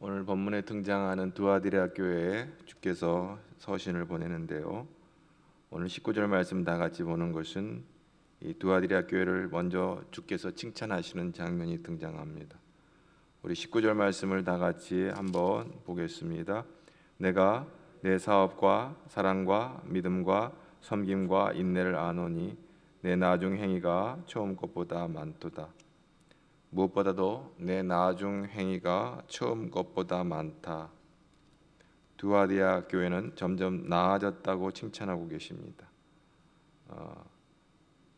오늘 본문에 등장하는 두아디라 교회에 주께서 서신을 보내는데요. 오늘 19절 말씀 다 같이 보는 것은 이 두아디라 교회를 먼저 주께서 칭찬하시는 장면이 등장합니다. 우리 19절 말씀을 다 같이 한번 보겠습니다. 내가 내 사업과 사랑과 믿음과 섬김과 인내를 아노니 내 나중 행위가 처음 것보다 많도다. 무엇보다도 내 나중 행위가 처음 것보다 많다. 두아디아 교회는 점점 나아졌다고 칭찬하고 계십니다.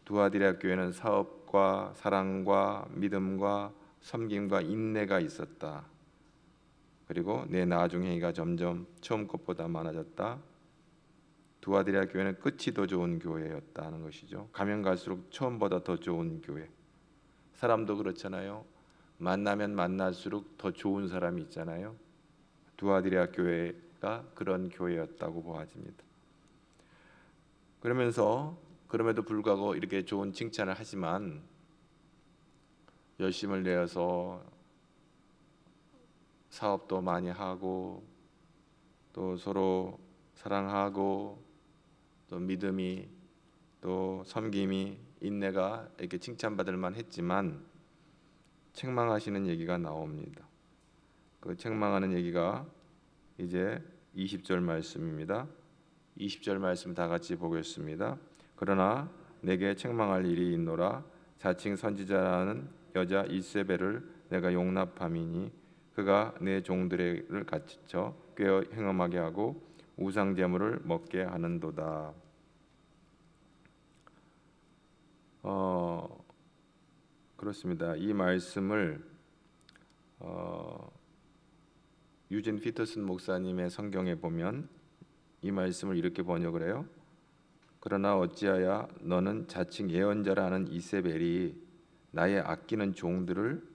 두아디아 교회는 사업과 사랑과 믿음과 섬김과 인내가 있었다. 그리고 내 나중 행위가 점점 처음 것보다 많아졌다. 두아디아 교회는 끝이 더 좋은 교회였다는 것이죠. 가면 갈수록 처음보다 더 좋은 교회. 사람도 그렇잖아요. 만나면 만날수록 더 좋은 사람이 있잖아요. 두아디라 교회가 그런 교회였다고 보아집니다. 그럼에도 불구하고 이렇게 좋은 칭찬을 하지만 열심을 내어서 사업도 많이 하고 또 서로 사랑하고 또 믿음이 또 섬김이 인내가 이렇게 칭찬받을 만했지만 책망하시는 얘기가 나옵니다. 그 책망하는 얘기가 이제 20절 말씀입니다. 20절 말씀 다 같이 보겠습니다. 그러나 내게 책망할 일이 있노라. 자칭 선지자라는 여자 이세벨을 내가 용납함이니 그가 내 종들을 갇혀 꿰어 행음하게 하고 우상 제물을 먹게 하는도다. 그렇습니다. 이 말씀을 유진 피터슨 목사님의 성경에 보면 이 말씀을 이렇게 번역을 해요. 그러나 어찌하여 너는 자칭 예언자라는 이세벨이 나의 아끼는 종들을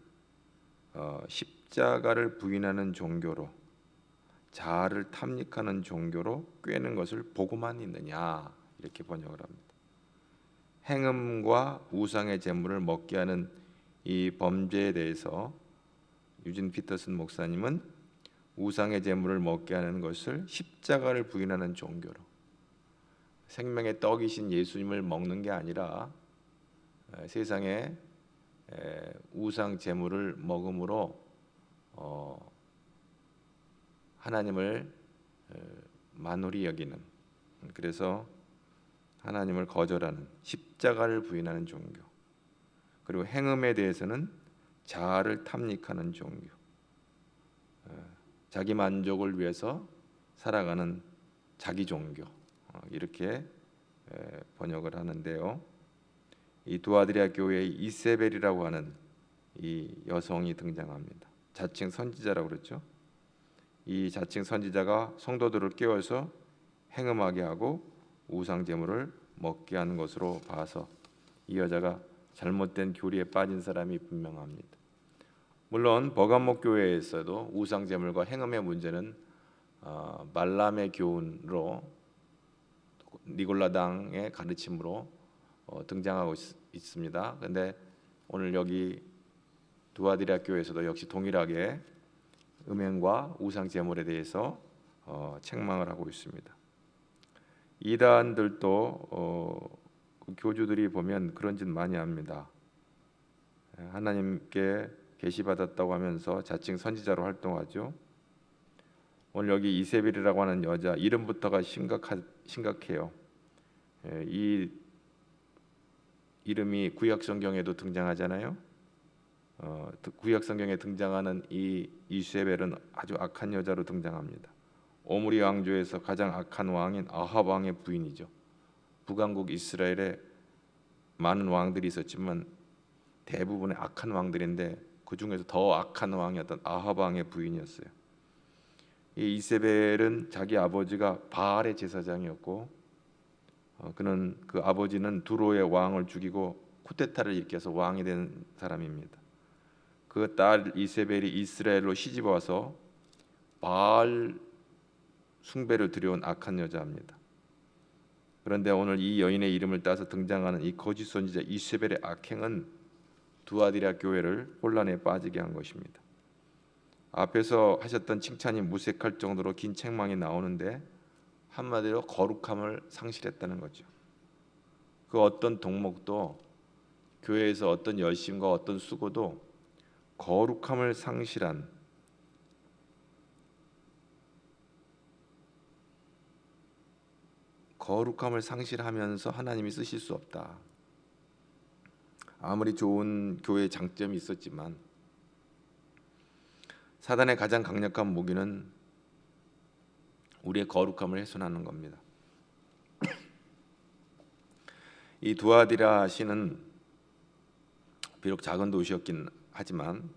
십자가를 부인하는 종교로 자아를 탐닉하는 종교로 꿰는 것을 보고만 있느냐, 이렇게 번역을 합니다. 행음과 우상의 제물을 먹게 하는 이 범죄에 대해서 유진 피터슨 목사님은 우상의 제물을 먹게 하는 것을 십자가를 부인하는 종교로, 생명의 떡이신 예수님을 먹는 게 아니라 세상에 우상 제물을 먹음으로 하나님을 만홀히 여기는, 그래서 하나님을 거절하는, 십자가를 부인하는 종교, 그리고 행음에 대해서는 자아를 탐닉하는 종교, 자기 만족을 위해서 살아가는 자기 종교, 이렇게 번역을 하는데요. 이 두아디라 교회의 이세벨이라고 하는 이 여성이 등장합니다. 자칭 선지자라고 그랬죠. 이 자칭 선지자가 성도들을 깨워서 행음하게 하고 우상 제물을 먹게 하는 것으로 봐서 이 여자가 잘못된 교리에 빠진 사람이 분명합니다. 물론 버가모 교회에서도 우상 제물과 행음의 문제는 말람의 교훈으로, 니골라당의 가르침으로 등장하고 있습니다. 그런데 오늘 여기 두아디라 교회에서도 역시 동일하게 음행과 우상 제물에 대해서 책망을 하고 있습니다. 이단들도 교주들이 보면 그런 짓 많이 합니다. 하나님께 계시받았다고 하면서 자칭 선지자로 활동하죠. 오늘 여기 이세벨이라고 하는 여자 이름부터가 심각해요. 이 이름이 구약 성경에도 등장하잖아요. 구약 성경에 등장하는 이 이세벨은 아주 악한 여자로 등장합니다. 오므리 왕조에서 가장 악한 왕인 아합 왕의 부인이죠. 북왕국 이스라엘에 많은 왕들이 있었지만 대부분의 악한 왕들인데 그 중에서 더 악한 왕이었던 아합 왕의 부인이었어요. 이 이세벨은 자기 아버지가 바알의 제사장이었고, 그는 그 아버지는 두로의 왕을 죽이고 쿠데타를 일으켜서 왕이 된 사람입니다. 그 딸 이세벨이 이스라엘로 시집 와서 바알 숭배를 들여온 악한 여자입니다. 그런데 오늘 이 여인의 이름을 따서 등장하는 이 거짓 선지자 이세벨의 악행은 두아디라 교회를 혼란에 빠지게 한 것입니다. 앞에서 하셨던 칭찬이 무색할 정도로 긴 책망이 나오는데 한마디로 거룩함을 상실했다는 거죠. 그 어떤 덕목도 교회에서 어떤 열심과 어떤 수고도 거룩함을 상실하면서 하나님이 쓰실 수 없다. 아무리 좋은 교회의 장점이 있었지만 사단의 가장 강력한 무기는 우리의 거룩함을 훼손하는 겁니다. 이 두아디라 시는 비록 작은 도시였긴 하지만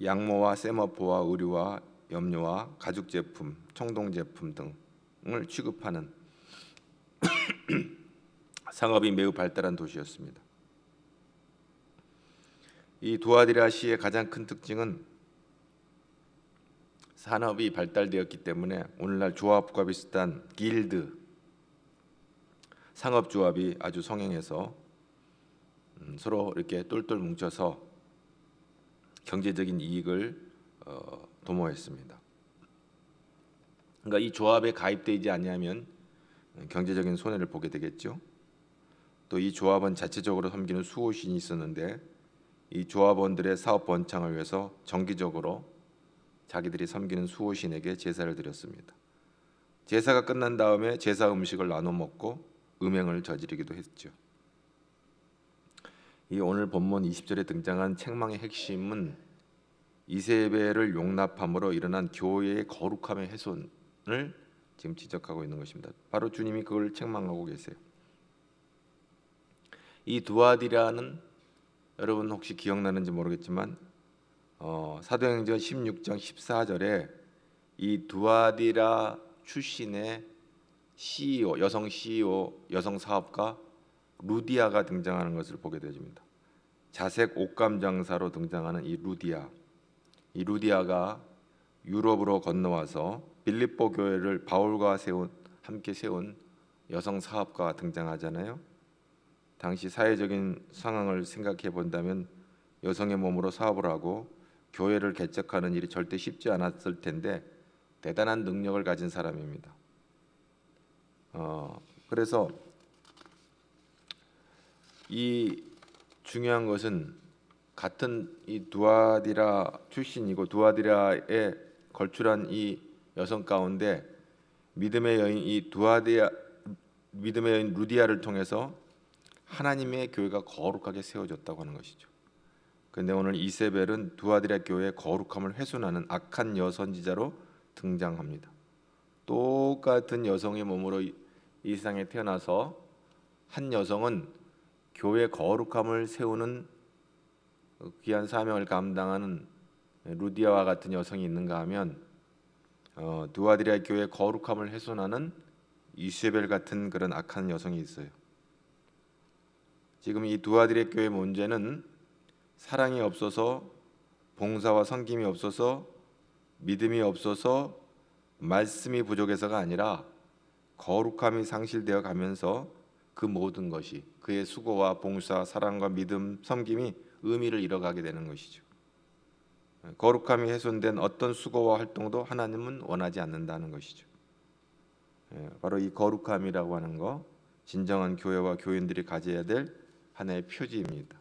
양모와 세마포와 의류와 염료와 가죽 제품, 청동 제품 등을 취급하는 상업이 매우 발달한 도시였습니다. 이 두아디라 시의 가장 큰 특징은 산업이 발달되었기 때문에 오늘날 조합과 비슷한 길드, 상업조합이 아주 성행해서 서로 이렇게 똘똘 뭉쳐서 경제적인 이익을 도모했습니다. 그러니까 이 조합에 가입되지 않으면 경제적인 손해를 보게 되겠죠. 또 이 조합은 자체적으로 섬기는 수호신이 있었는데 이 조합원들의 사업 번창을 위해서 정기적으로 자기들이 섬기는 수호신에게 제사를 드렸습니다. 제사가 끝난 다음에 제사 음식을 나눠 먹고 음행을 저지르기도 했죠. 이 오늘 본문 20절에 등장한 책망의 핵심은 이세벨을 용납함으로 일어난 교회의 거룩함의 훼손을 지금 지적하고 있는 것입니다. 바로 주님이 그걸 책망하고 계세요. 이 두아디라는 여러분 혹시 기억나는지 모르겠지만 사도행전 16장 14절에 이 두아디라 출신의 CEO, 여성 CEO, 여성 사업가 루디아가 등장하는 것을 보게 되집니다. 자색 옷감 장사로 등장하는 이 루디아가 유럽으로 건너와서 빌립보 교회를 바울과 함께 세운 여성 사업가가 등장하잖아요. 당시 사회적인 상황을 생각해 본다면 여성의 몸으로 사업을 하고 교회를 개척하는 일이 절대 쉽지 않았을 텐데 대단한 능력을 가진 사람입니다. 그래서 이 중요한 것은 같은 이 두아디라 출신이고 두아디라에 걸출한 이 여성 가운데 믿음의 여인 루디아를 통해서 하나님의 교회가 거룩하게 세워졌다고 하는 것이죠. 그런데 오늘 이세벨은 두아디라 교회의 거룩함을 훼손하는 악한 여선지자로 등장합니다. 똑같은 여성의 몸으로 이 세상에 태어나서 한 여성은 교회 거룩함을 세우는 귀한 사명을 감당하는 루디아와 같은 여성이 있는가 하면 두아디라 교회의 거룩함을 훼손하는 이세벨 같은 그런 악한 여성이 있어요. 지금 이 두아디라 교회의 문제는 사랑이 없어서, 봉사와 섬김이 없어서, 믿음이 없어서, 말씀이 부족해서가 아니라 거룩함이 상실되어 가면서 그 모든 것이 그의 수고와 봉사, 사랑과 믿음, 섬김이 의미를 잃어가게 되는 것이죠. 거룩함이 훼손된 어떤 수고와 활동도 하나님은 원하지 않는다는 것이죠. 바로 이 거룩함이라고 하는 거, 진정한 교회와 교인들이 가져야 될 하나의 표지입니다.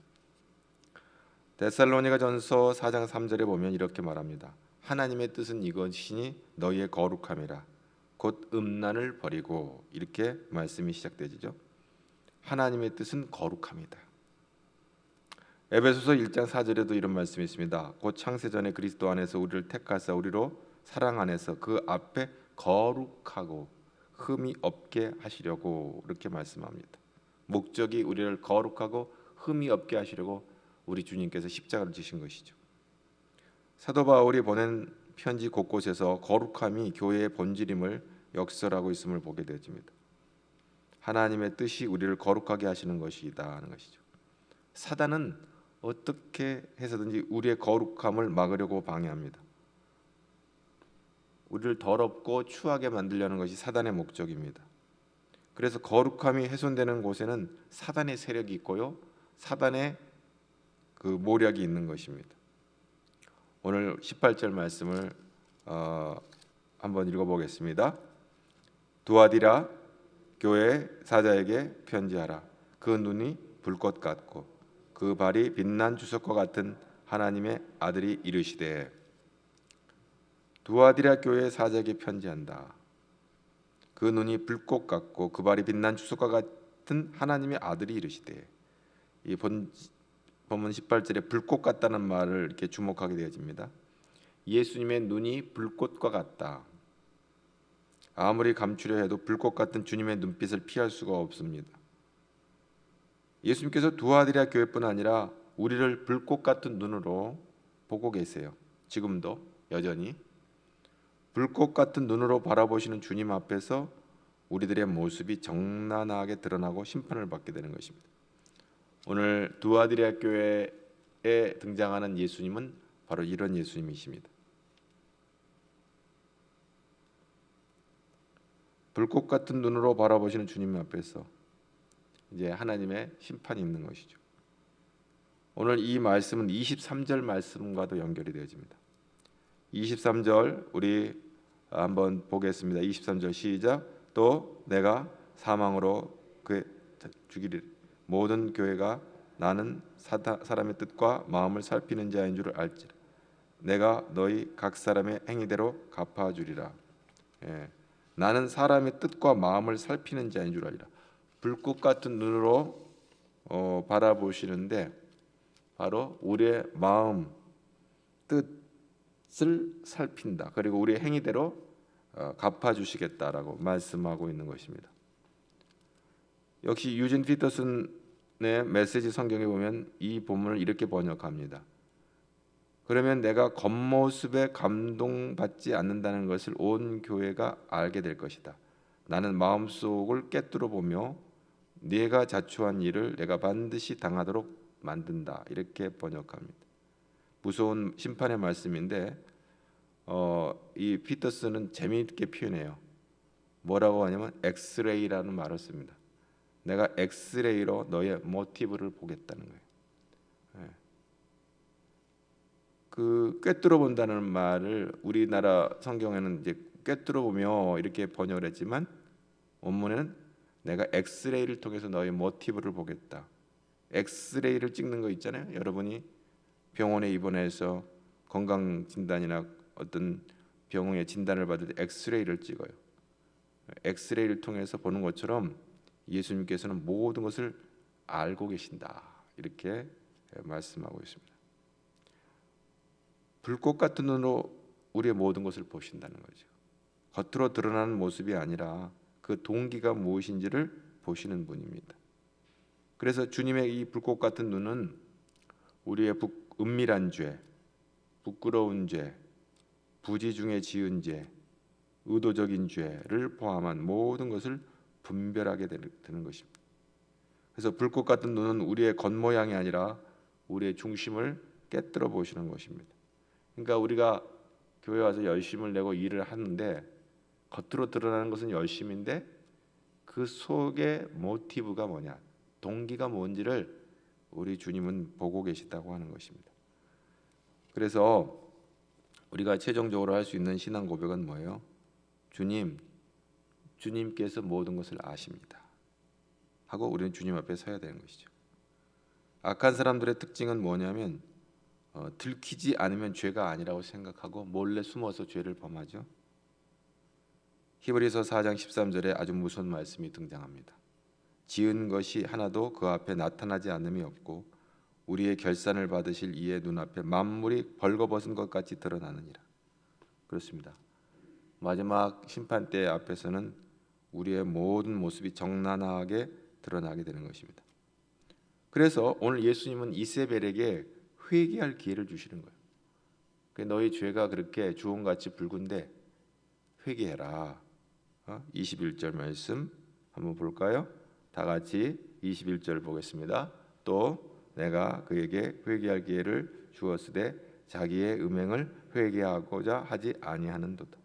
데살로니가전서 4장 3절에 보면 이렇게 말합니다. 하나님의 뜻은 이것이니 너희의 거룩함이라 곧 음란을 버리고, 이렇게 말씀이 시작되죠. 하나님의 뜻은 거룩함이다. 에베소서 1장 4절에도 이런 말씀이 있습니다. 곧 창세전에 그리스도 안에서 우리를 택하사 우리로 사랑 안에서 그 앞에 거룩하고 흠이 없게 하시려고, 이렇게 말씀합니다. 목적이 우리를 거룩하고 흠이 없게 하시려고 우리 주님께서 십자가를 지신 것이죠. 사도 바울이 보낸 편지 곳곳에서 거룩함이 교회의 본질임을 역설하고 있음을 보게 되집니다. 하나님의 뜻이 우리를 거룩하게 하시는 것이다 하는 것이죠. 사단은 어떻게 해서든지 우리의 거룩함을 막으려고 방해합니다. 우리를 더럽고 추하게 만들려는 것이 사단의 목적입니다. 그래서 거룩함이 훼손되는 곳에는 사단의 세력이 있고요, 사단의 그 모략이 있는 것입니다. 오늘 18절 말씀을 한번 읽어보겠습니다. 두아디라 교회 사자에게 편지하라. 그 눈이 불꽃 같고 그 발이 빛난 주석과 같은 하나님의 아들이 이르시되. 두아디라 교회 사자에게 편지한다. 그 눈이 불꽃 같고 그 발이 빛난 주석과 같은 하나님의 아들이 이르시되. 이 본문 18절에 불꽃 같다는 말을 이렇게 주목하게 되어집니다. 예수님의 눈이 불꽃과 같다. 아무리 감추려 해도 불꽃 같은 주님의 눈빛을 피할 수가 없습니다. 예수님께서 두아디라 교회뿐 아니라 우리를 불꽃 같은 눈으로 보고 계세요. 지금도 여전히 불꽃 같은 눈으로 바라보시는 주님 앞에서 우리들의 모습이 정나하게 드러나고 심판을 받게 되는 것입니다. 오늘 두아디라 교회에 등장하는 예수님은 바로 이런 예수님이십니다. 불꽃 같은 눈으로 바라보시는 주님 앞에서 이제 하나님의 심판이 있는 것이죠. 오늘 이 말씀은 23절 말씀과도 연결이 되어집니다. 23절 우리 한번 보겠습니다. 23절 시작. 또 내가 사망으로 죽이리. 모든 교회가 나는 사람의 뜻과 마음을 살피는 자인 줄을 알지라. 내가 너희 각 사람의 행위대로 갚아주리라. 나는 사람의 뜻과 마음을 살피는 자인 줄 알리라. 불꽃 같은 눈으로 바라보시는데 바로 우리의 마음, 뜻을 살핀다. 그리고 우리의 행위대로 갚아주시겠다라고 말씀하고 있는 것입니다. 역시 유진 피터슨의 메시지 성경에 보면 이 본문을 이렇게 번역합니다. 그러면 내가 겉모습에 감동받지 않는다는 것을 온 교회가 알게 될 것이다. 나는 마음속을 꿰뚫어 보며 네가 자초한 일을 내가 반드시 당하도록 만든다. 이렇게 번역합니다. 무서운 심판의 말씀인데 이 피터슨은 재미있게 표현해요. 뭐라고 하냐면 엑스레이라는 말을 씁니다. 내가 엑스레이로 너의 모티브를 보겠다는 거예요. 그 꿰뚫어 본다는 말을 우리나라 성경에는 이제 꿰뚫어 보며 이렇게 번역을 했지만 원문에는 내가 엑스레이를 통해서 너의 모티브를 보겠다. 엑스레이를 찍는 거 있잖아요. 여러분이 병원에 입원해서 건강 진단이나 어떤 병의 진단을 받을 때 엑스레이를 찍어요. 엑스레이를 통해서 보는 것처럼 예수님께서는 모든 것을 알고 계신다. 이렇게 말씀하고 있습니다. 불꽃 같은 눈으로 우리의 모든 것을 보신다는 거죠. 겉으로 드러나는 모습이 아니라 그 동기가 무엇인지를 보시는 분입니다. 그래서 주님의 이 불꽃 같은 눈은 우리의 은밀한 죄, 부끄러운 죄, 부지 중에 지은 죄, 의도적인 죄를 포함한 모든 것을 분별하게 되는 것입니다. 그래서 불꽃 같은 눈은 우리의 겉모양이 아니라 우리의 중심을 깨뜨려 보시는 것입니다. 그러니까 우리가 교회 와서 열심을 내고 일을 하는데 겉으로 드러나는 것은 열심인데 그 속의 모티브가 뭐냐, 동기가 뭔지를 우리 주님은 보고 계시다고 하는 것입니다. 그래서 우리가 최종적으로 할 수 있는 신앙 고백은 뭐예요? 주님께서 모든 것을 아십니다 하고 우리는 주님 앞에 서야 되는 것이죠. 악한 사람들의 특징은 뭐냐면 들키지 않으면 죄가 아니라고 생각하고 몰래 숨어서 죄를 범하죠. 히브리서 4장 13절에 아주 무서운 말씀이 등장합니다. 지은 것이 하나도 그 앞에 나타나지 않음이 없고 우리의 결산을 받으실 이의 눈앞에 만물이 벌거벗은 것 같이 드러나느니라. 그렇습니다. 마지막 심판 때 앞에서는 우리의 모든 모습이 정나하게 드러나게 되는 것입니다. 그래서 오늘 예수님은 이세벨에게 회개할 기회를 주시는 거예요. 너희 죄가 그렇게 주홍같이 붉은데 회개해라. 21절 말씀 한번 볼까요? 다 같이 21절 보겠습니다. 또 내가 그에게 회개할 기회를 주었으되 자기의 음행을 회개하고자 하지 아니하는도다.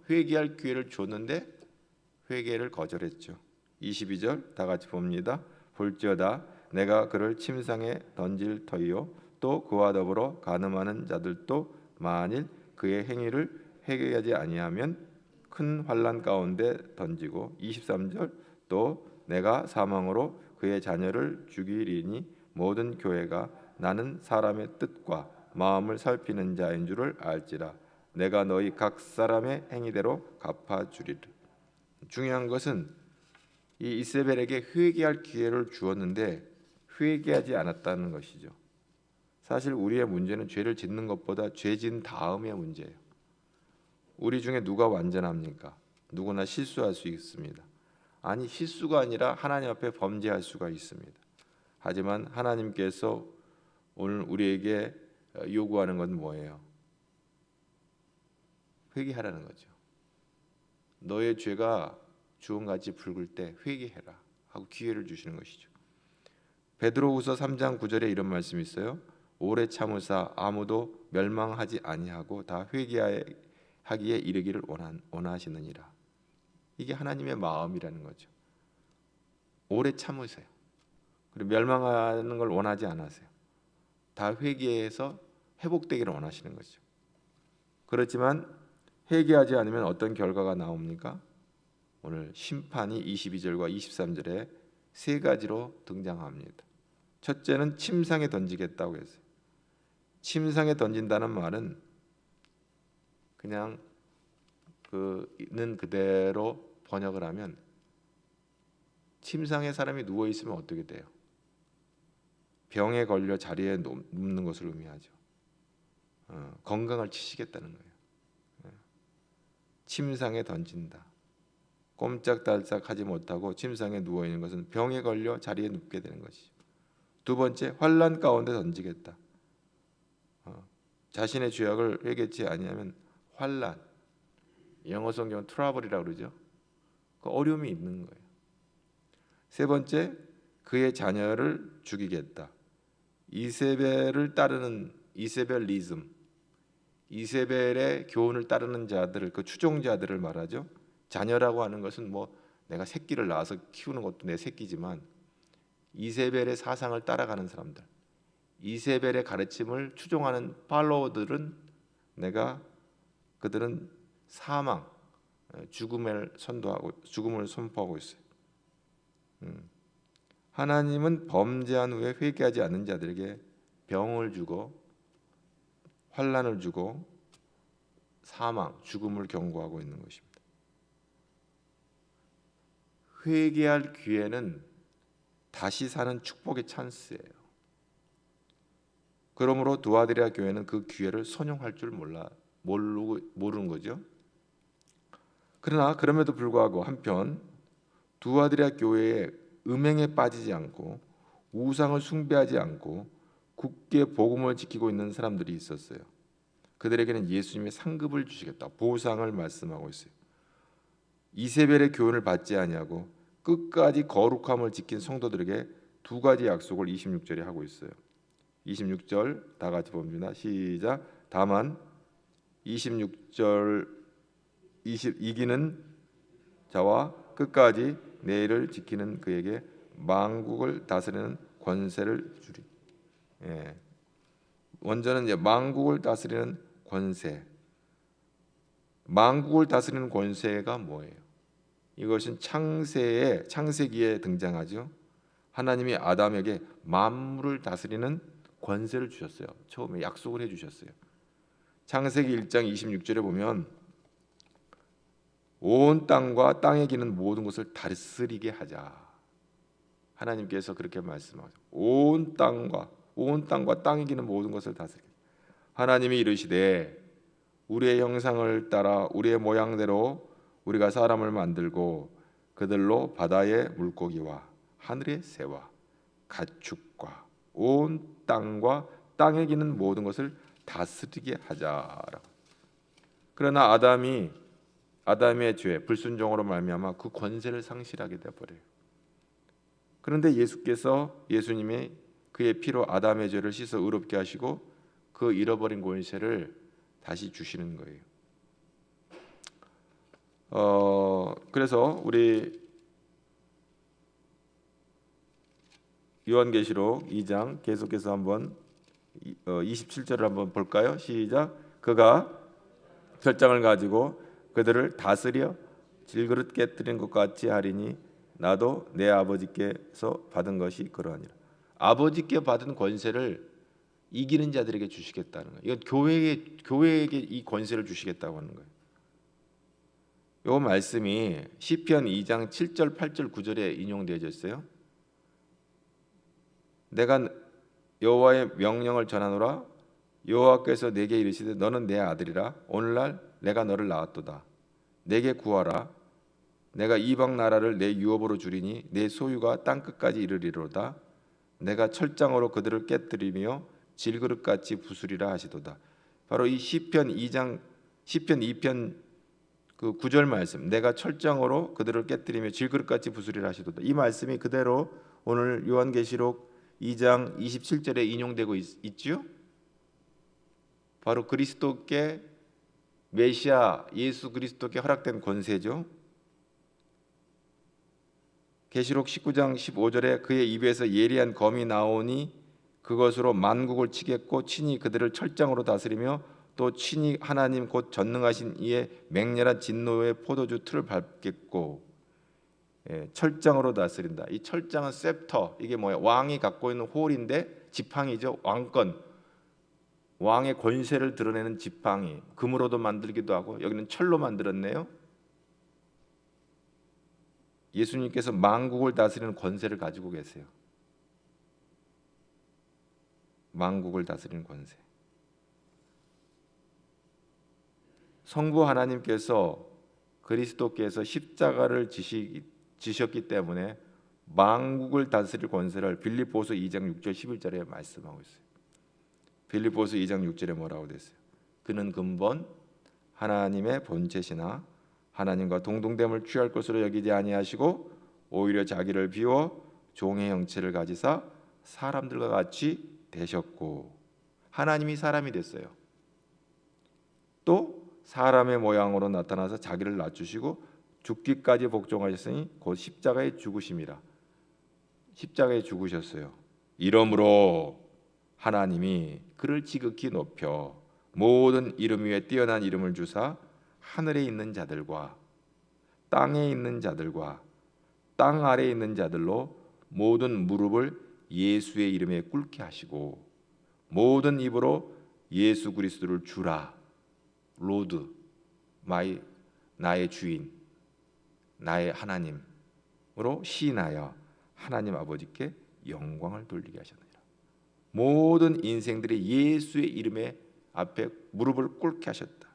회개할 기회를 줬는데 회개를 거절했죠. 22절 다 같이 봅니다. 볼지어다 내가 그를 침상에 던질 터이요 또 그와 더불어 간음하는 자들도 만일 그의 행위를 회개하지 아니하면 큰 환난 가운데 던지고 23절 또 내가 사망으로 그의 자녀를 죽이리니 모든 교회가 나는 사람의 뜻과 마음을 살피는 자인 줄을 알지라 내가 너희 각 사람의 행위대로 갚아주리라. 중요한 것은 이 이세벨에게 회개할 기회를 주었는데 회개하지 않았다는 것이죠. 사실 우리의 문제는 죄를 짓는 것보다 죄 지은 다음의 문제예요. 우리 중에 누가 완전합니까? 누구나 실수할 수 있습니다. 아니 실수가 아니라 하나님 앞에 범죄할 수가 있습니다. 하지만 하나님께서 오늘 우리에게 요구하는 건 뭐예요? 회개하라는 거죠. 너의 죄가 주홍같이 붉을 때 회개해라 하고 기회를 주시는 것이죠. 베드로후서 3장 9절에 이런 말씀이 있어요. 오래 참으사 아무도 멸망하지 아니하고 다 회개하기에 이르기를 원하시느니라. 이게 하나님의 마음이라는 거죠. 오래 참으세요. 그리고 멸망하는 걸 원하지 않으세요. 다 회개해서 회복되기를 원하시는 거죠. 그렇지만 회개하지 않으면 어떤 결과가 나옵니까? 오늘 심판이 22절과 23절에 세 가지로 등장합니다. 첫째는 침상에 던지겠다고 했어요. 침상에 던진다는 말은 그냥 있는 그대로 번역을 하면 침상에 사람이 누워 있으면 어떻게 돼요? 병에 걸려 자리에 눕는 것을 의미하죠. 건강을 치시겠다는 거예요. 침상에 던진다. 꼼짝달싹하지 못하고 침상에 누워 있는 것은 병에 걸려 자리에 눕게 되는 것이죠. 두 번째, 환난 가운데 던지겠다. 자신의 죄악을 회개치 아니하면 환난, 영어 성경은 트러블이라고 그러죠. 그 어려움이 있는 거예요. 세 번째, 그의 자녀를 죽이겠다. 이세벨을 따르는 이세벨리즘, 이세벨의 교훈을 따르는 자들을 그 추종자들을 말하죠. 자녀라고 하는 것은 뭐 내가 새끼를 낳아서 키우는 것도 내 새끼지만 이세벨의 사상을 따라가는 사람들, 이세벨의 가르침을 추종하는 팔로워들은 그들은 사망, 죽음을 선포하고 있어요. 하나님은 범죄한 후에 회개하지 않는 자들에게 병을 주고 환난을 주고 사망, 죽음을 경고하고 있는 것입니다. 회개할 기회는 다시 사는 축복의 찬스예요. 그러므로 두아드리아 교회는 그 기회를 선용할 줄 모르는 거죠. 그러나 그럼에도 불구하고 한편 두아드리아 교회의 음행에 빠지지 않고 우상을 숭배하지 않고 굳게 복음을 지키고 있는 사람들이 있었어요. 그들에게는 예수님의 상급을 주시겠다, 보상을 말씀하고 있어요. 이세벨의 교훈을 받지 아니하고 끝까지 거룩함을 지킨 성도들에게 두 가지 약속을 26절에 하고 있어요. 26절 다 같이 봅니다. 시작. 다만 26절 이기는 자와 끝까지 내 일을 지키는 그에게 만국을 다스리는 권세를 주리. 원전은 이제 만국을 다스리는 권세. 만국을 다스리는 권세가 뭐예요? 이것은 창세기에 등장하죠. 하나님이 아담에게 만물을 다스리는 권세를 주셨어요. 처음에 약속을 해주셨어요. 창세기 1장 26절에 보면 온 땅과 땅에 기는 모든 것을 다스리게 하자. 하나님께서 그렇게 말씀하죠. 온 땅과 땅에 기는 모든 것을 다스리게. 하나님이 이르시되 우리의 형상을 따라 우리의 모양대로 우리가 사람을 만들고 그들로 바다의 물고기와 하늘의 새와 가축과 온 땅과 땅에 기는 모든 것을 다스리게 하자라고. 그러나 아담의 죄, 불순종으로 말미암아 그 권세를 상실하게 돼 버려요. 그런데 예수님이 그의 피로 아담의 죄를 씻어 의롭게 하시고 그 잃어버린 권세를 다시 주시는 거예요. 그래서 우리 요한계시록 2장 계속해서 한번 27절을 한번 볼까요? 시작. 그가 철장을 가지고 그들을 다스려 질그릇 깨뜨린 것 같이 하리니 나도 내 아버지께서 받은 것이 그러하니라. 아버지께 받은 권세를 이기는 자들에게 주시겠다는 거예요. 이건 교회에게 이 권세를 주시겠다고 하는 거예요. 이 말씀이 시편 2장 7절, 8절, 9절에 인용되어져 있어요. 내가 여호와의 명령을 전하노라. 여호와께서 내게 이르시되 너는 내 아들이라. 오늘날 내가 너를 낳았도다. 내게 구하라. 내가 이방 나라를 내 유업으로 주리니 내 소유가 땅 끝까지 이르리로다. 내가 철장으로 그들을 깨뜨리며 질그릇같이 부수리라 하시도다. 바로 이 시편 2장 시편 2편 그 9절 말씀, 내가 철장으로 그들을 깨뜨리며 질그릇같이 부수리라 하시도다. 이 말씀이 그대로 오늘 요한계시록 2장 27절에 인용되고 있지요. 바로 그리스도께 메시아 예수 그리스도께 허락된 권세죠. 계시록 19장 15절에 그의 입에서 예리한 검이 나오니 그것으로 만국을 치겠고 친히 그들을 철장으로 다스리며 또 친히 하나님 곧 전능하신 이의 맹렬한 진노의 포도주 틀을 밟겠고, 철장으로 다스린다. 이 철장은 셉터, 이게 뭐야? 왕이 갖고 있는 홀인데 지팡이죠. 왕권, 왕의 권세를 드러내는 지팡이. 금으로도 만들기도 하고 여기는 철로 만들었네요. 예수님께서 만국을 다스리는 권세를 가지고 계세요. 만국을 다스리는 권세. 성부 하나님께서 그리스도께서 십자가를 지셨기 때문에 만국을 다스릴 권세를 빌립보서 2장 6절 11절에 말씀하고 있어요. 빌립보서 2장 6절에 뭐라고 됐어요? 그는 근본 하나님의 본체시나 하나님과 동등됨을 취할 것으로 여기지 아니하시고 오히려 자기를 비워 종의 형체를 가지사 사람들과 같이 되셨고, 하나님이 사람이 됐어요. 또 사람의 모양으로 나타나서 자기를 낮추시고 죽기까지 복종하셨으니 곧 십자가에 죽으심이라. 십자가에 죽으셨어요. 이러므로 하나님이 그를 지극히 높여 모든 이름 위에 뛰어난 이름을 주사 하늘에 있는 자들과 땅에 있는 자들과 땅 아래에 있는 자들로 모든 무릎을 예수의 이름에 꿇게 하시고 모든 입으로 예수 그리스도를 주라, 로드, 나의 주인, 나의 하나님으로 시인하여 하나님 아버지께 영광을 돌리게 하셨느니라. 모든 인생들이 예수의 이름에 앞에 무릎을 꿇게 하셨다.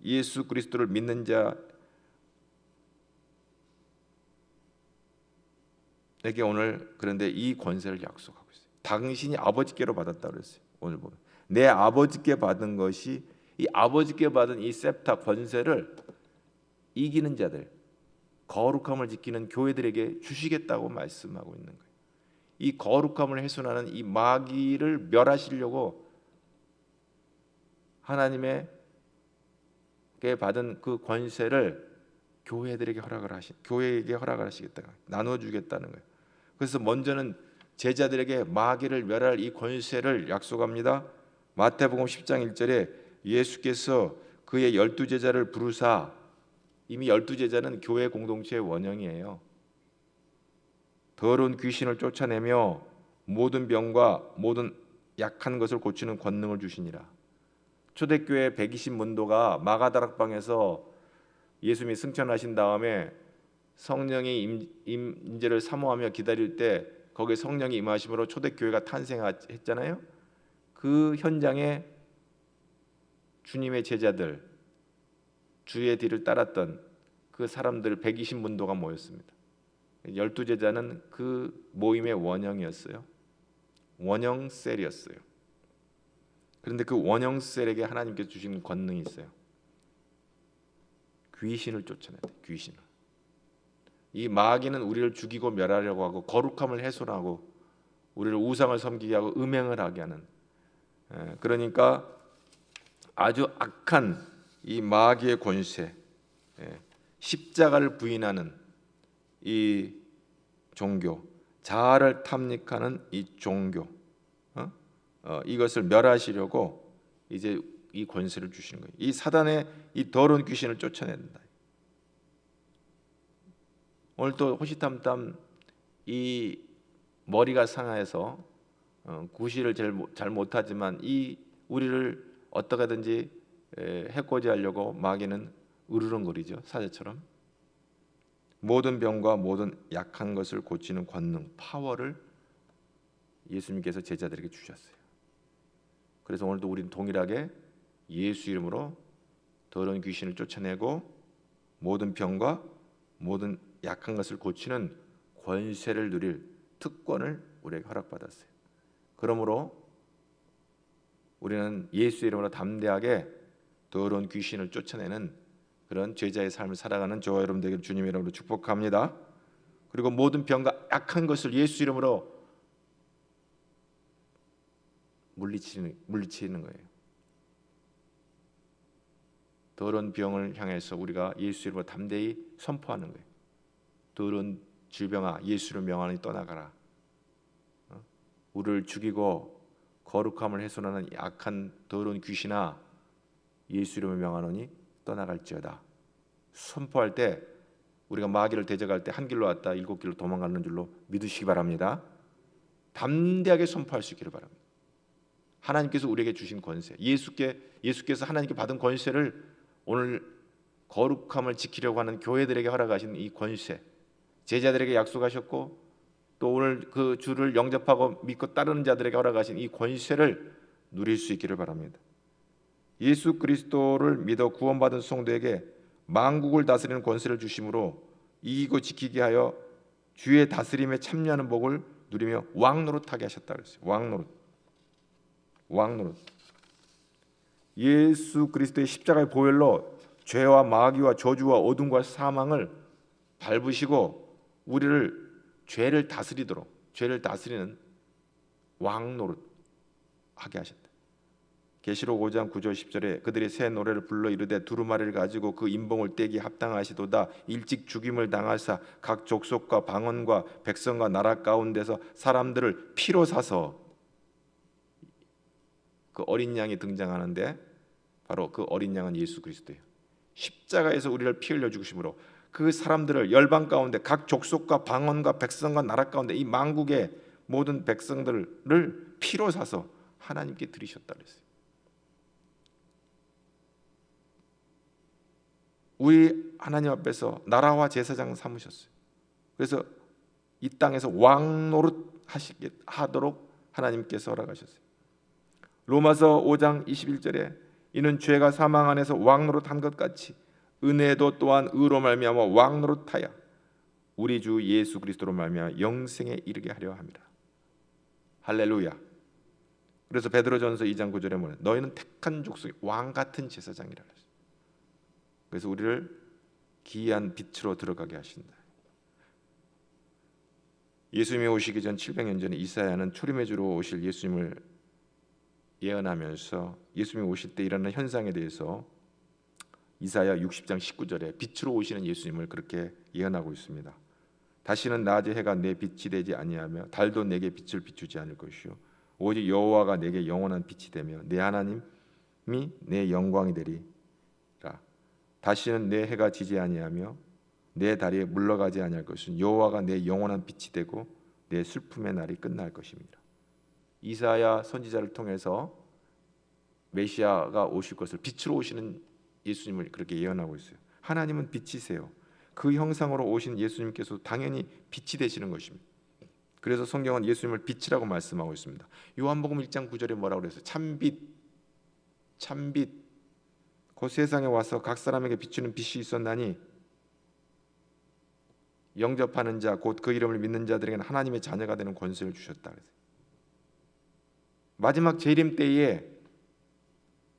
예수 그리스도를 믿는 자에게 오늘 그런데 이 권세를 약속하고 있어요. 당신이 아버지께로 받았다 그랬어요. 오늘 보면 내 아버지께 받은 것이, 이 아버지께 받은 이 셉타 권세를 이기는 자들, 거룩함을 지키는 교회들에게 주시겠다고 말씀하고 있는 거예요. 이 거룩함을 훼손하는 이 마귀를 멸하시려고 하나님의 받은 그 권세를 교회에게 허락을 하시겠다, 나눠 주겠다는 거예요. 그래서 먼저는 제자들에게 마귀를 멸할 이 권세를 약속합니다. 마태복음 10장 1절에 예수께서 그의 12제자를 부르사, 이미 12제자는 교회 공동체의 원형이에요. 더러운 귀신을 쫓아내며 모든 병과 모든 약한 것을 고치는 권능을 주시니라. 초대교회 120문도가 마가다락방에서 예수님이 승천하신 다음에 성령의 임재를 사모하며 기다릴 때 거기에 성령이 임하심으로 초대교회가 탄생했잖아요. 그 현장에 주님의 제자들, 주의 뒤를 따랐던 그 사람들 120문도가 모였습니다. 12제자는 그 모임의 원형이었어요. 원형셀이었어요. 그런데 그 원형셀에게 하나님께서 주신 권능이 있어요. 귀신을 쫓아내야 돼. 귀신을. 이 마귀는 우리를 죽이고 멸하려고 하고 거룩함을 훼손하고 우리를 우상을 섬기게 하고 음행을 하게 하는, 그러니까 아주 악한 이 마귀의 권세, 십자가를 부인하는 이 종교, 자아를 탐닉하는 이 종교, 이것을 멸하시려고 이제 이 권세를 주시는 거예요. 이 사단의 이 더러운 귀신을 쫓아낸다. 오늘 또 호시탐탐 이 머리가 상하여서 구실을 잘 못하지만 이 우리를 어떻게든지 해코지 하려고 마귀는 으르렁거리죠. 사자처럼. 모든 병과 모든 약한 것을 고치는 권능, 파워를 예수님께서 제자들에게 주셨어요. 그래서 오늘도 우리는 동일하게 예수 이름으로 더러운 귀신을 쫓아내고 모든 병과 모든 약한 것을 고치는 권세를 누릴 특권을 우리에게 허락받았어요. 그러므로 우리는 예수 이름으로 담대하게 더러운 귀신을 쫓아내는 그런 제자의 삶을 살아가는 저와 여러분 되기를 주님의 이름으로 축복합니다. 그리고 모든 병과 약한 것을 예수 이름으로 물리치는 거예요. 더러운 병을 향해서 우리가 예수 이름으로 담대히 선포하는 거예요. 더러운 질병아, 예수를 명하니 떠나가라. 우리를 죽이고 거룩함을 훼손하는 약한 더러운 귀신아, 예수 이름을 명하노니 떠나갈지어다. 선포할 때 우리가 마귀를 대적할 때 한 길로 왔다 7길로 도망가는 줄로 믿으시기 바랍니다. 담대하게 선포할 수 있기를 바랍니다. 하나님께서 우리에게 주신 권세, 예수께서 하나님께 받은 권세를 오늘 거룩함을 지키려고 하는 교회들에게 허락하신 이 권세, 제자들에게 약속하셨고 또 오늘 그 주를 영접하고 믿고 따르는 자들에게 허락하신 이 권세를 누릴 수 있기를 바랍니다. 예수 그리스도를 믿어 구원받은 성도에게 만국을 다스리는 권세를 주심으로 이기고 지키게 하여 주의 다스림에 참여하는 복을 누리며 왕노릇하게 하셨다 그랬어요. 왕노릇. 예수 그리스도의 십자가의 보혈로 죄와 마귀와 저주와 어둠과 사망을 밟으시고 우리를 죄를 다스리는 왕노릇 하게 하셨다. 계시록 5장 9절 10절에 그들이 새 노래를 불러 이르되 두루마리를 가지고 그 인봉을 떼기 합당하시도다. 일찍 죽임을 당하사 각 족속과 방언과 백성과 나라 가운데서 사람들을 피로 사서, 그 어린 양이 등장하는데 바로 그 어린 양은 예수 그리스도예요. 십자가에서 우리를 피 흘려 죽으심으로 그 사람들을 열방 가운데 각 족속과 방언과 백성과 나라 가운데 이 만국의 모든 백성들을 피로 사서 하나님께 드리셨다 그랬어요. 우리 하나님 앞에서 나라와 제사장 삼으셨어요. 그래서 이 땅에서 왕노릇 하도록 하나님께서 허락하셨어요. 로마서 5장 21절에 이는 죄가 사망 안에서 왕노릇 한 것 같이 은혜도 또한 의로 말미암아 왕노릇하여 우리 주 예수 그리스도로 말미암아 영생에 이르게 하려 함이라. 할렐루야. 그래서 베드로전서 2장 9절에 뭐냐? 너희는 택한 족속이 왕 같은 제사장이라 그랬어요. 그래서 우리를 기이한 빛으로 들어가게 하신다. 예수님이 오시기 전 700년 전에 이사야는 초림의 주로 오실 예수님을 예언하면서 예수님이 오실 때 일어나는 현상에 대해서 이사야 60장 19절에 빛으로 오시는 예수님을 그렇게 예언하고 있습니다. 다시는 낮의 해가 내 빛이 되지 아니하며 달도 내게 빛을 비추지 않을 것이요 오직 여호와가 내게 영원한 빛이 되며 내 하나님이 내 영광이 되리라. 다시는 내 해가 지지 아니하며 내 달이 물러가지 아니할 것은 여호와가 내 영원한 빛이 되고 내 슬픔의 날이 끝날 것입니다. 이사야 선지자를 통해서 메시아가 오실 것을 빛으로 오시는 예수님을 그렇게 예언하고 있어요. 하나님은 빛이세요. 그 형상으로 오신 예수님께서 당연히 빛이 되시는 것입니다. 그래서 성경은 예수님을 빛이라고 말씀하고 있습니다. 요한복음 1장 9절에 뭐라고 그랬어요? 참빛 그 세상에 와서 각 사람에게 비추는 빛이 있었나니 영접하는 자 곧 그 이름을 믿는 자들에게는 하나님의 자녀가 되는 권세를 주셨다 그랬어요. 마지막 재림 때에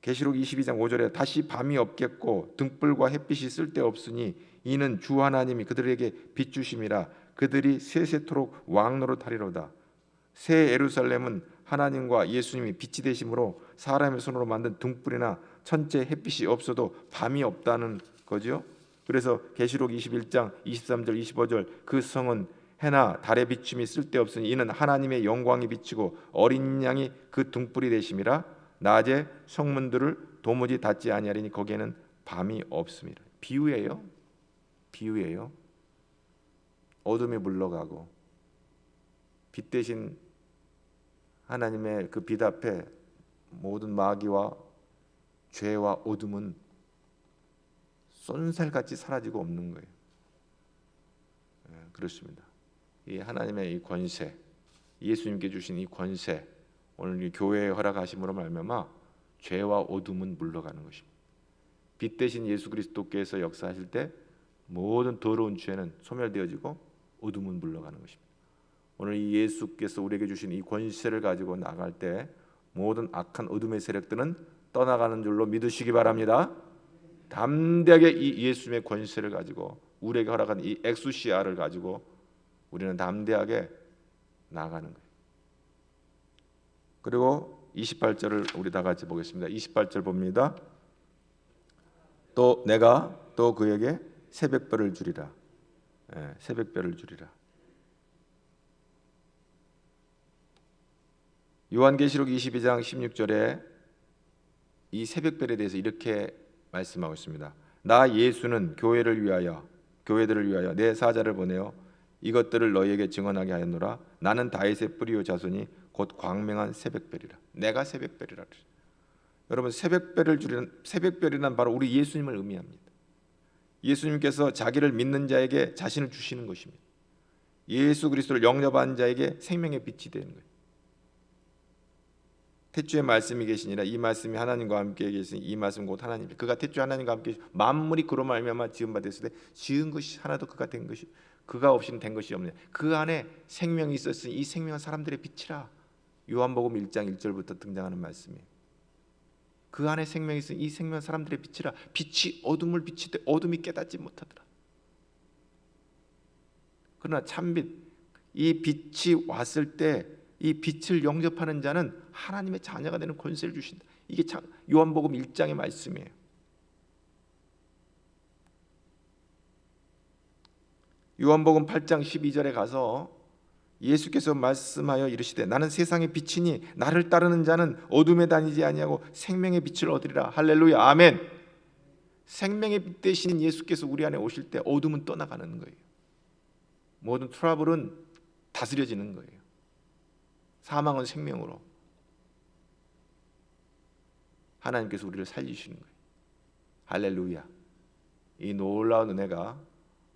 계시록 22장 5절에 다시 밤이 없겠고 등불과 햇빛이 쓸데없으니 이는 주 하나님이 그들에게 비추심이라. 그들이 세세토록 왕노릇하리로다. 새 예루살렘은 하나님과 예수님이 빛이 되심으로 사람의 손으로 만든 등불이나 천체 햇빛이 없어도 밤이 없다는 거죠. 그래서 계시록 21장 23절 25절 그 성은 해나 달의 비춤이 쓸데없으니 이는 하나님의 영광이 비치고 어린 양이 그 등불이 되심이라. 낮에 성문들을 도무지 닫지 아니하리니 거기에는 밤이 없습니다. 비유예요. 비유예요. 어둠이 물러가고 빛 대신 하나님의 그 빛 앞에 모든 마귀와 죄와 어둠은 쏜살같이 사라지고 없는 거예요. 그렇습니다. 이 하나님의 이 권세, 예수님께 주신 이 권세, 오늘 이 교회에 허락하심으로 말미암아 죄와 어둠은 물러가는 것입니다. 빛 대신 예수 그리스도께서 역사하실 때 모든 더러운 죄는 소멸되어지고 어둠은 물러가는 것입니다. 오늘 이 예수께서 우리에게 주신 이 권세를 가지고 나갈 때 모든 악한 어둠의 세력들은 떠나가는 줄로 믿으시기 바랍니다. 담대하게 이 예수님의 권세를 가지고 우리에게 허락한 이 엑수시아를 가지고 우리는 담대하게 나아가는 거예요. 그리고 28절을 우리 다 같이 보겠습니다. 28절 봅니다. 또 내가 또 그에게 새벽별을 주리라. 새벽별을 주리라. 요한계시록 22장 16절에 이 새벽별에 대해서 이렇게 말씀하고 있습니다. 나 예수는 교회들을 위하여 내 사자를 보내어 이것들을 너희에게 증언하게 하였노라. 나는 다윗의 뿌리요 자손이 곧 광명한 새벽별이라. 내가 새벽별이라. 여러분, 새벽별을 주리는, 새벽별이란 바로 우리 예수님을 의미합니다. 예수님께서 자기를 믿는 자에게 자신을 주시는 것입니다. 예수 그리스도를 영접한 자에게 생명의 빛이 되는 거예요. 태초에 말씀이 계시니라. 이 말씀이 하나님과 함께 계시니 이 말씀 곧 하나님이라. 그가 태초에 하나님과 함께 만물이 그로 말미암아 지은 바 됐을 때 지은 것이 하나도 그가 된 것이 그가 없이는 된 것이 없네. 그 안에 생명이 있었으니 이 생명은 사람들의 빛이라. 요한복음 1장 1절부터 등장하는 말씀이에요. 그 안에 생명이 있으니 이 생명은 사람들의 빛이라. 빛이 어둠을 비치되 어둠이 깨닫지 못하더라. 그러나 참빛, 이 빛이 왔을 때 이 빛을 영접하는 자는 하나님의 자녀가 되는 권세를 주신다. 이게 참 요한복음 1장의 말씀이에요. 요한복음 8장 12절에 가서 예수께서 말씀하여 이르시되 나는 세상의 빛이니 나를 따르는 자는 어둠에 다니지 아니하고 생명의 빛을 얻으리라. 할렐루야, 아멘. 생명의 빛 되신 예수께서 우리 안에 오실 때 어둠은 떠나가는 거예요. 모든 트러블은 다스려지는 거예요. 사망은 생명으로 하나님께서 우리를 살리시는 거예요. 할렐루야. 이 놀라운 은혜가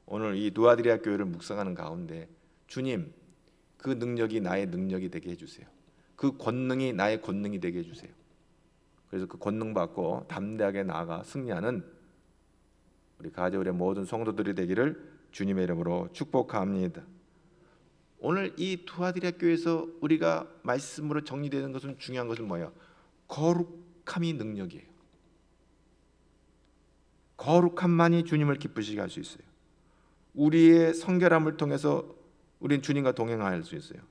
오늘 이 누아디리아 교회를 묵상하는 가운데 주님, 그 능력이 나의 능력이 되게 해주세요. 그 권능이 나의 권능이 되게 해주세요. 그래서 그 권능 받고 담대하게 나아가 승리하는 우리 가져울의 모든 성도들이 되기를 주님의 이름으로 축복합니다. 오늘 이 두아디라 교회에서 우리가 말씀으로 정리되는 것은 중요한 것은 뭐예요? 거룩함이 능력이에요. 거룩함만이 주님을 기쁘시게 할 수 있어요. 우리의 성결함을 통해서 우리는 주님과 동행할 수 있어요.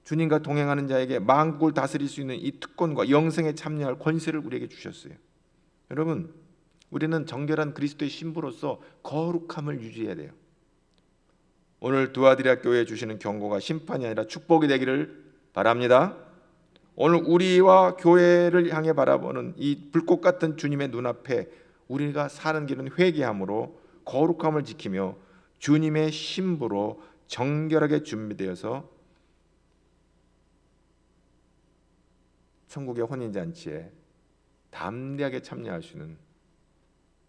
주님과 동행하는 자에게 만국을 다스릴 수 있는 이 특권과 영생에 참여할 권세를 우리에게 주셨어요. 여러분, 우리는 정결한 그리스도의 신부로서 거룩함을 유지해야 돼요. 오늘 두아디라 교회에 주시는 경고가 심판이 아니라 축복이 되기를 바랍니다. 오늘 우리와 교회를 향해 바라보는 이 불꽃 같은 주님의 눈앞에 우리가 사는 길은 회개함으로 거룩함을 지키며 주님의 신부로 정결하게 준비되어서 천국의 혼인잔치에 담대하게 참여할 수 있는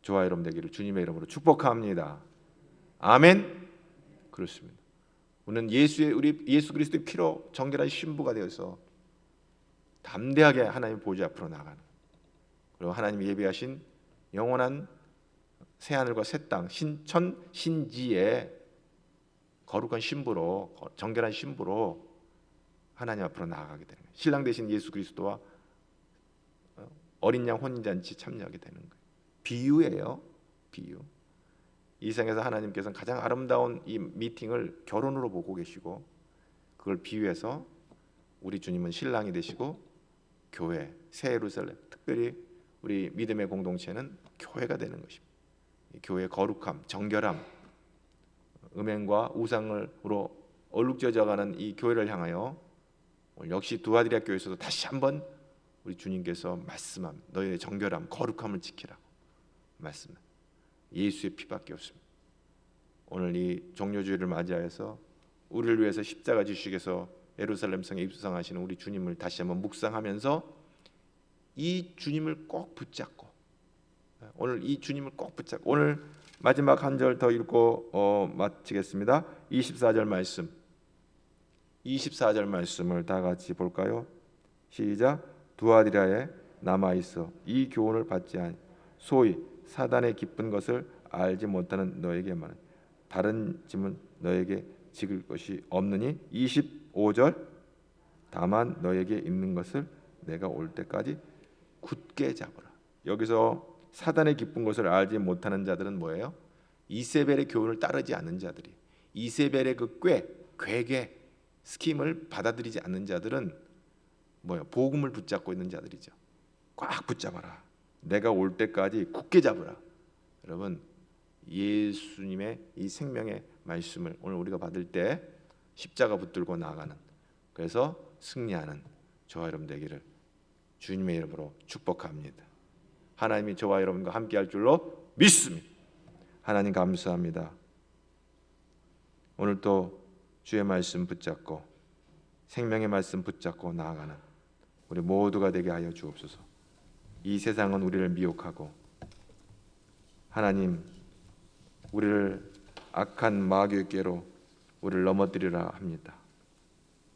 저와 여러분 되기를 주님의 이름으로 축복합니다. 아멘. 그렇습니다. 우리는 우리 예수 그리스도의 피로 정결한 신부가 되어서 담대하게 하나님 보좌 앞으로 나가는, 그리고 하나님이 예비하신 영원한 새 하늘과 새 땅, 신천 신지의 거룩한 신부로, 정결한 신부로 하나님 앞으로 나아가게 되는 거예요. 신랑 되신 예수 그리스도와 어린 양 혼인잔치 참여하게 되는 거예요. 비유예요. 비유. 이 세상에서 하나님께서는 가장 아름다운 이 미팅을 결혼으로 보고 계시고, 그걸 비유해서 우리 주님은 신랑이 되시고 교회, 새 예루살렘, 특별히 우리 믿음의 공동체는 교회가 되는 것입니다. 이 교회의 거룩함, 정결함, 음행과 우상으로 얼룩져져가는 이 교회를 향하여 역시 두아디라 교회에서도 다시 한번 우리 주님께서 말씀함, 너희의 정결함, 거룩함을 지키라 말씀. 예수의 피밖에 없습니다. 오늘 이 종료주일을 맞이하여서 우리를 위해서 십자가 지식에서 예루살렘 성에 입성하시는 우리 주님을 다시 한번 묵상하면서 이 주님을 꼭 붙잡고, 오늘 이 주님을 꼭 붙잡고, 오늘 마지막 한 절 더 읽고 마치겠습니다. 24절 말씀, 24절 말씀을 다 같이 볼까요? 시작. 두아디라에 남아 있어 이 교훈을 받지 아니 소위 사단의 기쁜 것을 알지 못하는 너에게만 다른 짐은 너에게 지길 것이 없느니. 25절. 다만 너에게 있는 것을 내가 올 때까지 굳게 잡으라. 여기서 사단의 기쁜 것을 알지 못하는 자들은 뭐예요? 이세벨의 교훈을 따르지 않는 자들이, 이세벨의 그 괴계 스킴을 받아들이지 않는 자들은 뭐예요? 복음을 붙잡고 있는 자들이죠. 꽉 붙잡아라. 내가 올 때까지 굳게 잡으라. 여러분, 예수님의 이 생명의 말씀을 오늘 우리가 받을 때 십자가 붙들고 나아가는, 그래서 승리하는 저와 여러분 되기를 주님의 이름으로 축복합니다. 하나님이 저와 여러분과 함께할 줄로 믿습니다. 하나님 감사합니다. 오늘 또 주의 말씀 붙잡고 생명의 말씀 붙잡고 나아가는 우리 모두가 되게 하여 주옵소서. 이 세상은 우리를 미혹하고 하나님 우리를 악한 마귀의 꾀로 우리를 넘어뜨리라 합니다.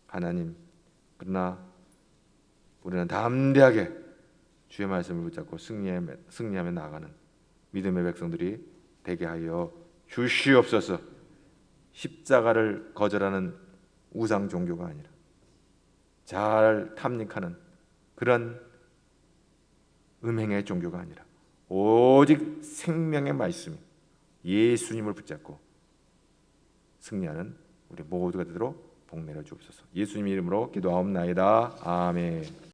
하나님, 그러나 우리는 담대하게 주의 말씀을 붙잡고 승리하며 나아가는 믿음의 백성들이 되게 하여 주시옵소서. 십자가를 거절하는 우상 종교가 아니라 잘 탐닉하는 그런 음행의 종교가 아니라 오직 생명의 말씀 예수님을 붙잡고 승리하는 우리 모두가 되도록 복 내려 주옵소서. 예수님 이름으로 기도하옵나이다. 아멘.